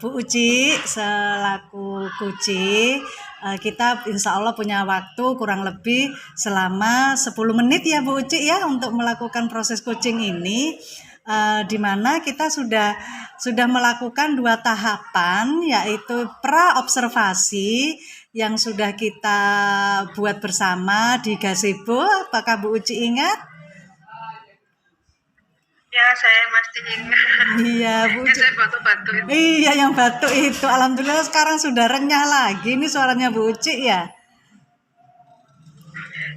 Bu Uci selaku Kuci, kita insya Allah punya waktu kurang lebih selama 10 menit ya Bu Uci ya untuk melakukan proses coaching ini, di mana kita sudah melakukan 2 tahapan, yaitu pra-observasi yang sudah kita buat bersama di gazebo. Apakah Bu Uci ingat? Ya, saya masih ingat. Iya, Bu. Saya batu-batu itu. Iya, yang batuk itu. Alhamdulillah sekarang sudah renyah lagi. Ini suaranya Bu Uci ya?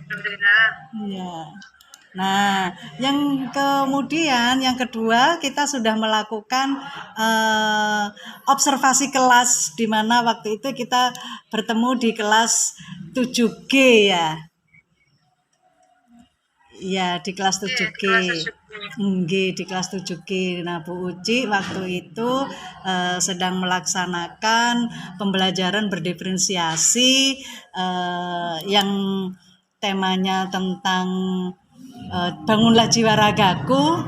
Alhamdulillah. Iya. Nah, yang kemudian, yang kedua kita sudah melakukan observasi kelas, di mana waktu itu kita bertemu di kelas 7G ya. Iya, di kelas 7G. Di kelas 7G. Nah, Bu Uci waktu itu sedang melaksanakan pembelajaran berdiferensiasi yang temanya tentang bangunlah jiwa ragaku.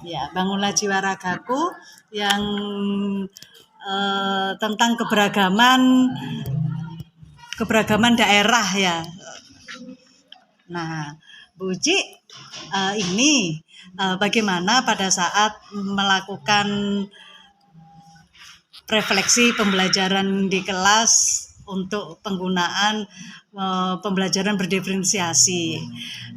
Ya, bangunlah jiwa ragaku yang tentang keberagaman daerah ya. Nah, Bu Uci, ini bagaimana pada saat melakukan refleksi pembelajaran di kelas untuk penggunaan pembelajaran berdiferensiasi.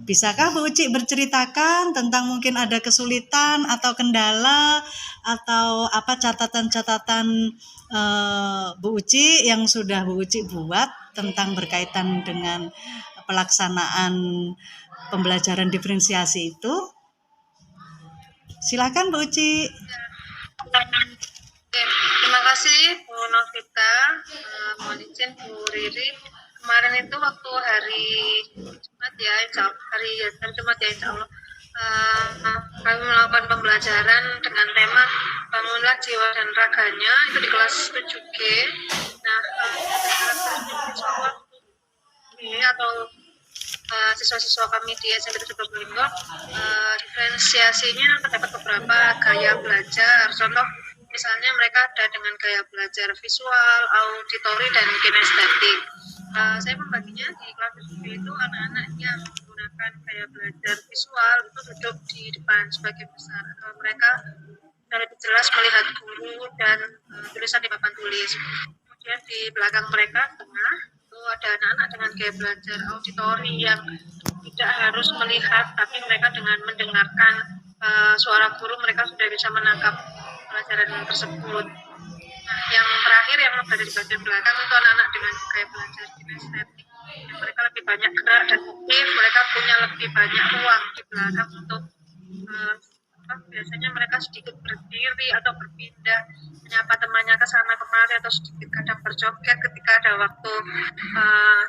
Bisakah Bu Uci berceritakan tentang mungkin ada kesulitan atau kendala atau apa catatan-catatan Bu Uci yang sudah Bu Uci buat tentang berkaitan dengan pelaksanaan pembelajaran diferensiasi itu? Silakan Bu Uci. Terima kasih Bu Novita, mohon izin Bu Riri. Kemarin itu waktu hari Jumat ya, hari Jumat ya insya Allah, kami melakukan pembelajaran dengan tema bangunlah jiwa dan raganya itu di kelas 7G. Nah, siswa atau siswa-siswa kami di SMP 7 Probolinggo, diferensiasinya terdapat beberapa gaya belajar. Contoh misalnya mereka ada dengan gaya belajar visual, auditori, dan kinestetik. Saya membaginya di kelas itu anak-anak yang menggunakan gaya belajar visual itu duduk di depan sebagian besar. Mereka lebih jelas melihat guru dan tulisan di papan tulis. Kemudian di belakang mereka tengah itu ada anak-anak dengan gaya belajar auditori yang tidak harus melihat, tapi mereka dengan mendengarkan suara guru mereka sudah bisa menangkap pelajaran tersebut. Nah, yang terakhir yang berada di bagian belakang itu anak-anak dengan gaya belajar kinestetik. Yang mereka lebih banyak gerak dan aktif, mereka punya lebih banyak ruang di belakang untuk biasanya mereka sedikit berdiri atau berpindah, menyapa temannya ke sana kemari, atau sedikit kadang berjoget ketika ada waktu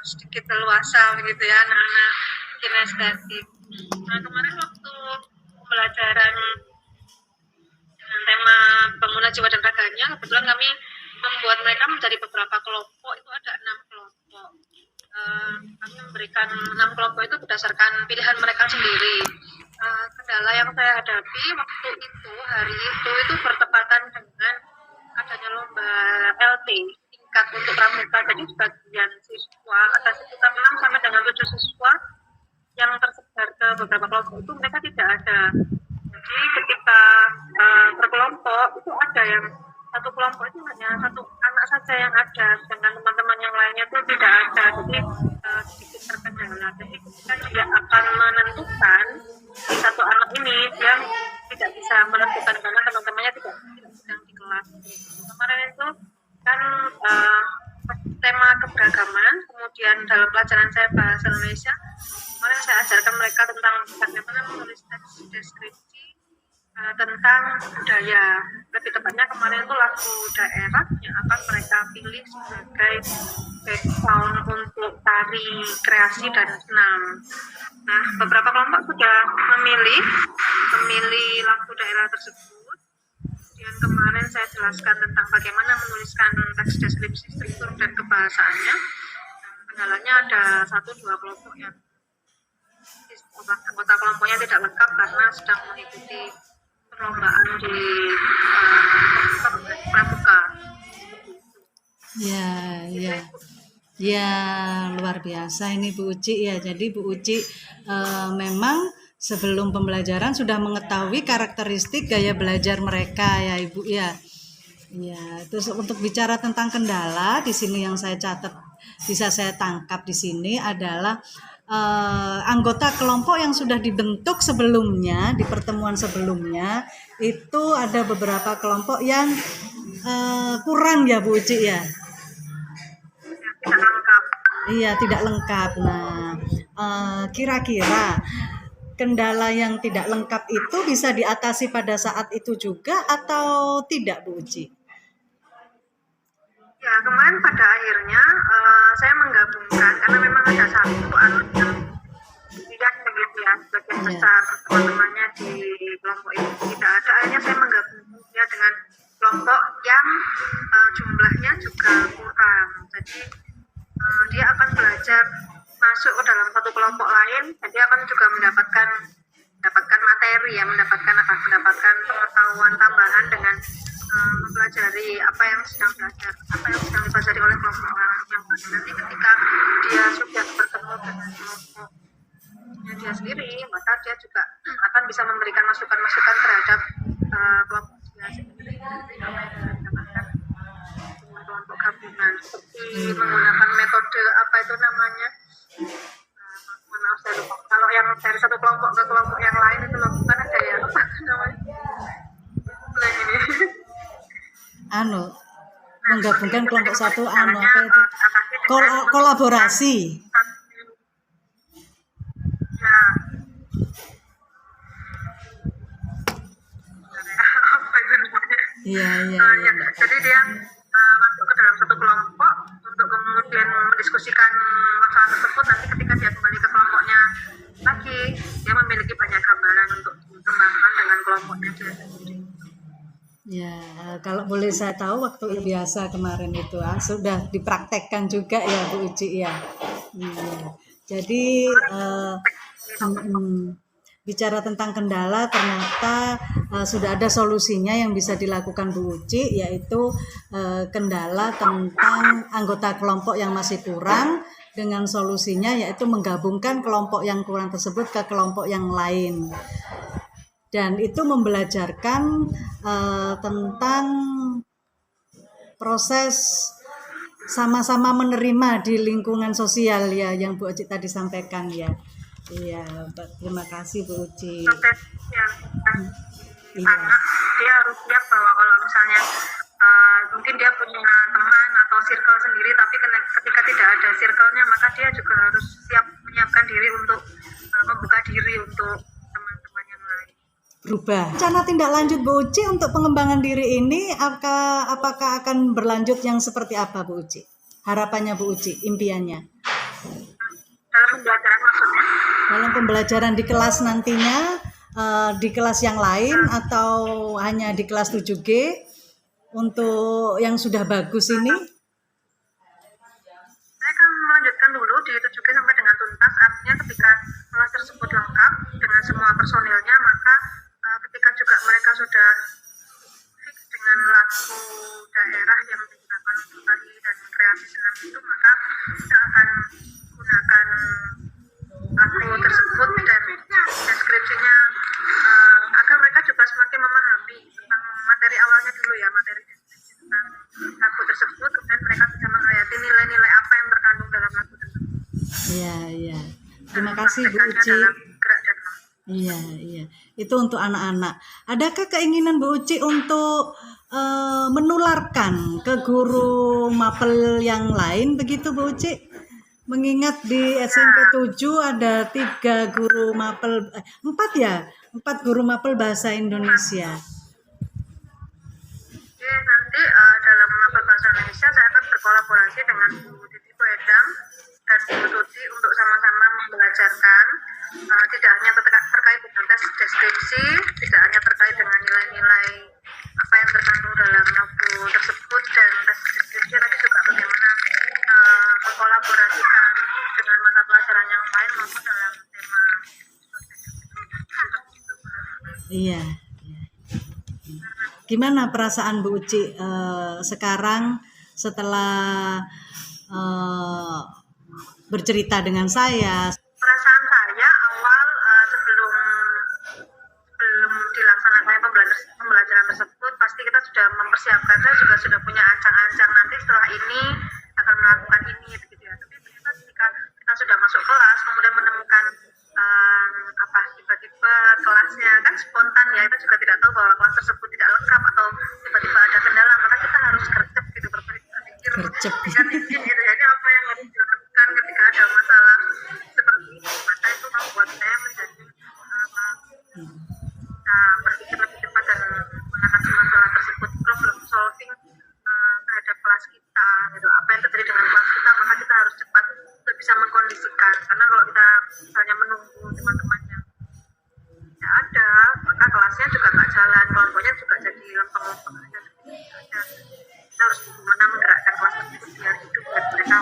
sedikit leluasa begitu ya anak-anak kinestetik. Nah, kemarin waktu pembelajaran dengan tema bangunan jiwa dan raganya, kebetulan kami membuat mereka menjadi beberapa kelompok, itu ada 6 kelompok. Kami memberikan 6 kelompok itu berdasarkan pilihan mereka sendiri. Kendala yang saya hadapi waktu itu, hari itu bertepatan dengan adanya lomba LT tingkat untuk pramuka. Jadi sebagian siswa, ada sekitar 6 sampai dengan 7 siswa yang tersebar ke beberapa kelompok itu mereka tidak ada. Jadi ketika berkelompok itu ada yang satu kelompok itu hanya satu anak saja yang ada, sedangkan teman-teman yang lainnya itu tidak ada. Jadi sedikit terkendala. Jadi kita juga akan menentukan di satu anak ini dia tidak bisa menentukan karena teman-temannya tidak sedang di kelas. Kemarin itu kan tema keberagaman, kemudian dalam pelajaran saya bahasa Indonesia, kemarin saya ajarkan mereka tentang bagaimana menulis teks deskripsi tentang budaya. Lebih tepatnya kemarin itu lagu daerah yang akan mereka pilih sebagai background untuk tari kreasi dan senam. Nah, beberapa kelompok sudah memilih lagu daerah tersebut. Kemudian kemarin saya jelaskan tentang bagaimana menuliskan teks deskripsi, struktur, dan kebahasaannya. Kendalanya ada 1-2 kelompok yang anggota kelompoknya tidak lengkap karena sedang mengikuti perlombaan di pramuka. Ya, Gitu. ya. Ya, luar biasa ini Bu Uci ya. Jadi Bu Uci memang sebelum pembelajaran sudah mengetahui karakteristik gaya belajar mereka ya Ibu ya. Ya, terus untuk bicara tentang kendala di sini yang saya catat bisa saya tangkap di sini adalah anggota kelompok yang sudah dibentuk sebelumnya di pertemuan sebelumnya itu ada beberapa kelompok yang kurang ya Bu Uci ya. Ya, tidak lengkap. Iya, tidak lengkap. Nah, kira-kira kendala yang tidak lengkap itu bisa diatasi pada saat itu juga atau tidak, Bu Uci? Ya, kemarin pada akhirnya saya menggabungkan karena memang ada satu anak yang tidak begitu ya, sebagian Iya, besar teman-temannya di kelompok itu tidak ada. Akhirnya saya menggabungkan dia dengan kelompok yang jumlahnya juga kurang. Jadi dia akan belajar masuk ke dalam satu kelompok lain, dan dia akan juga mendapatkan materi ya, mendapatkan pengetahuan tambahan dengan mempelajari apa yang sedang dipelajari oleh kelompok yang lain. Nanti ketika dia sudah bertemu dengan kelompoknya dia sendiri, maka dia juga akan bisa memberikan masukan-masukan terhadap kelompok dia sendiri. Apa yang bisa didapatkan dengan kelompok gabungan, seperti menggunakan metode apa itu namanya, maaf saya lupa, kalau yang dari satu kelompok ke kelompok yang lain itu bukan ada ya, apa namanya ini. anu, Nah, menggabungkan itu kelompok tadi satu, anu caranya apa itu? atasi dengan Kolaborasi. ya apa itu namanya. Iya, iya, Ya, iya. jadi dia masuk ke dalam satu kelompok untuk kemudian mendiskusikan masalah tersebut. Nanti ketika dia kembali ke kelompoknya lagi, dia memiliki banyak gambaran untuk dikembangkan dengan kelompoknya dia sendiri. Ya, kalau boleh saya tahu waktu biasa kemarin itu sudah dipraktekkan juga ya Bu Uci ya. Iya. Jadi bicara tentang kendala ternyata sudah ada solusinya yang bisa dilakukan Bu Uci, yaitu kendala tentang anggota kelompok yang masih kurang, dengan solusinya yaitu menggabungkan kelompok yang kurang tersebut ke kelompok yang lain. Dan itu membelajarkan tentang proses sama-sama menerima di lingkungan sosial ya, yang Bu Uci tadi sampaikan ya. Iya, terima kasih Bu Uci. Proses yang Iya. anak dia harus siap bahwa kalau misalnya mungkin dia punya teman atau circle sendiri, tapi ketika tidak ada circle-nya, maka dia juga harus siap menyiapkan diri untuk membuka diri untuk teman-teman yang lain. Berubah. Rencana tindak lanjut Bu Uci untuk pengembangan diri ini apakah akan berlanjut yang seperti apa Bu Uci? Harapannya Bu Uci, impiannya? Dalam pembelajaran maksudnya? Dalam pembelajaran di kelas nantinya, di kelas yang lain atau hanya di kelas 7G untuk yang sudah bagus ini? Saya akan melanjutkan dulu di 7G sampai dengan tuntas. Artinya ketika kelas tersebut lengkap dengan semua personilnya, maka ketika juga mereka sudah fix dengan lagu daerah yang digunakan untuk tari dan kreasi senam itu, maka kita akan gunakan lagu tersebut dan deskripsinya agar mereka juga semakin memahami tentang materi awalnya dulu ya, materi deskripsi tentang lagu tersebut, kemudian mereka bisa menghayati nilai-nilai apa yang terkandung dalam lagu tersebut. Iya, iya. Terima kasih Bu Uci. Iya, iya. Itu untuk anak-anak. Adakah keinginan Bu Uci untuk menularkan ke guru mapel yang lain begitu Bu Uci? Mengingat di SMP 7 ada 3 guru mapel, 4 ya? 4 guru mapel bahasa Indonesia. Jadi nanti dalam mapel bahasa Indonesia saya akan berkolaborasi dengan Bu Titi Boedang dan Bu Tuti untuk sama-sama membelajarkan tidak hanya terkait dengan tes deskripsi, tidak hanya terkait dengan nilai-nilai apa yang terkandung dalam lagu tersebut dan tes deskripsi, tapi juga bagaimana mengkolaborasikan dengan mata pelajaran yang lain maupun dalam tema Iya. Gimana perasaan Bu Uci sekarang setelah bercerita dengan saya. Perasaan saya awal sebelum dilaksanakannya pembelajaran tersebut, pasti kita sudah mempersiapkan. Saya juga sudah punya ancang-ancang nanti setelah ini akan melakukan ini, begitu ya. Tapi ternyata ketika kita sudah masuk kelas, kemudian menemukan tiba-tiba kelasnya kan spontan ya, kita juga tidak tahu bahwa kelas tersebut tidak lengkap atau tiba-tiba ada kendala, maka kita harus gercep gitu, berpikir gitu ya, ini apa yang harus dilakukan ketika ada masalah seperti ini. Maka itu membuat saya menjadi berpikir lebih cepat dan mengatasi masalah tersebut, problem solving terhadap kelas kita gitu. Apa yang terjadi dengan kelas kita, maka kita harus cepat untuk bisa mengkondisikan, karena kalau kita misalnya menunggu teman-temannya tidak ada, maka kelasnya juga nggak jalan, kelompoknya juga jadi lempeng-lempeng aja. Kita harus bagaimana menggerakkan kelas tersebut biar hidup buat mereka.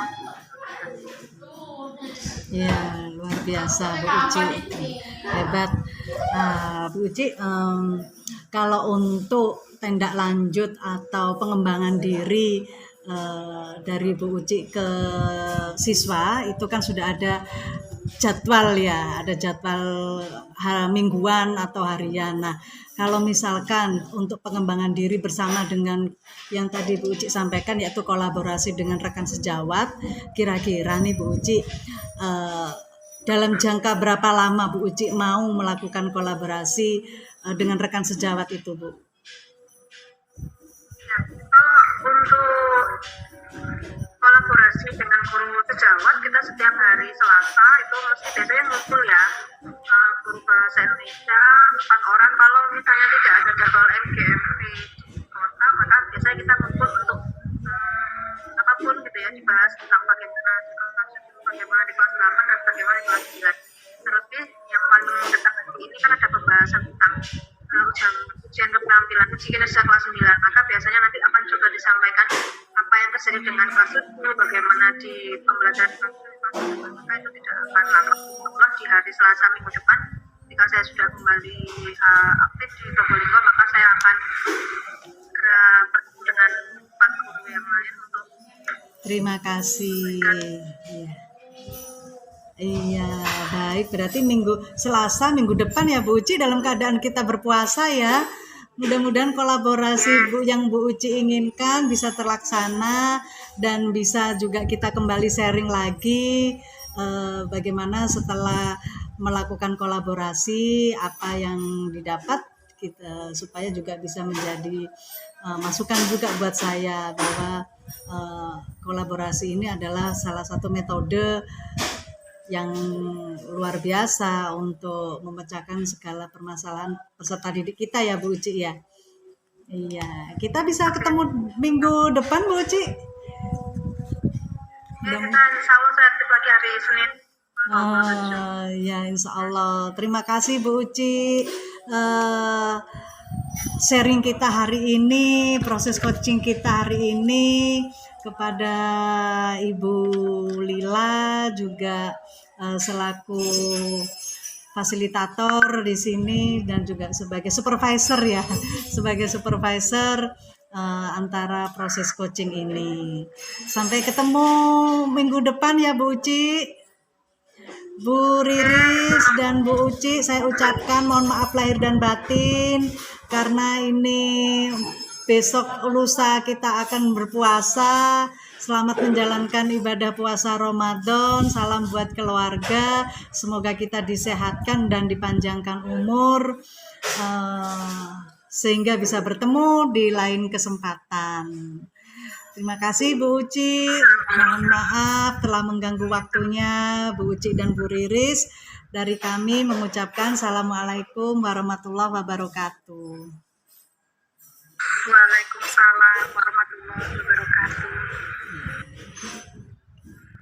Ya, luar biasa Bu Uci, hebat. Bu Uci, kalau untuk tindak lanjut atau pengembangan diri dari Bu Uci ke siswa itu kan sudah ada jadwal ya, ada jadwal mingguan atau harian. Nah, kalau misalkan untuk pengembangan diri bersama dengan yang tadi Bu Uci sampaikan, yaitu kolaborasi dengan rekan sejawat, kira-kira nih Bu Uci dalam jangka berapa lama Bu Uci mau melakukan kolaborasi dengan rekan sejawat itu, Bu? Ya, untuk kolaborasi dengan guru sejawat, kita setiap hari Selasa itu mesti biasanya ngumpul ya, guru bahasa Indonesia 4 orang. Kalau misalnya tidak ada jadwal MGMP di kota, maka biasanya kita ngumpul untuk apapun gitu ya, dibahas tentang bagaimana di kelas 8 dan bagaimana di kelas 9. Terlebih yang paling mendesak ini kan ada pembahasan tentang ujian keterampilan uji kinerja kelas 9, maka biasanya nanti akan juga disampaikan apa yang terjadi dengan kelas 10, bagaimana di pembelajaran kelas 9, maka itu tidak akan lama. Setelah di hari Selasa minggu depan, ketika saya sudah kembali aktif di Probolinggo, maka saya akan segera bertemu dengan 4 guru yang lain untuk terima kasih. Iya, baik. Berarti Selasa minggu depan ya Bu Uci, dalam keadaan kita berpuasa ya. Mudah-mudahan kolaborasi yang Bu Uci inginkan bisa terlaksana dan bisa juga kita kembali sharing lagi bagaimana setelah melakukan kolaborasi apa yang didapat kita, supaya juga bisa menjadi masukan juga buat saya bahwa kolaborasi ini adalah salah satu metode yang luar biasa untuk memecahkan segala permasalahan peserta didik kita ya Bu Uci ya. Iya, kita bisa ketemu minggu depan Bu Uci. Ya, kita insya Allah saya aktif lagi hari Senin. Ya insya Allah. Terima kasih Bu Uci. Sharing kita hari ini, proses coaching kita hari ini kepada Ibu Lila juga selaku fasilitator di sini dan juga sebagai supervisor ya, sebagai supervisor antara proses coaching ini. Sampai ketemu minggu depan ya Bu Uci. Bu Riris dan Bu Uci, saya ucapkan mohon maaf lahir dan batin karena ini besok lusa kita akan berpuasa. Selamat menjalankan ibadah puasa Ramadan. Salam buat keluarga. Semoga kita disehatkan dan dipanjangkan umur sehingga bisa bertemu di lain kesempatan. Terima kasih Bu Uci. Mohon maaf telah mengganggu waktunya Bu Uci dan Bu Riris. Dari kami mengucapkan Assalamualaikum warahmatullahi wabarakatuh. Waalaikumsalam warahmatullahi wabarakatuh.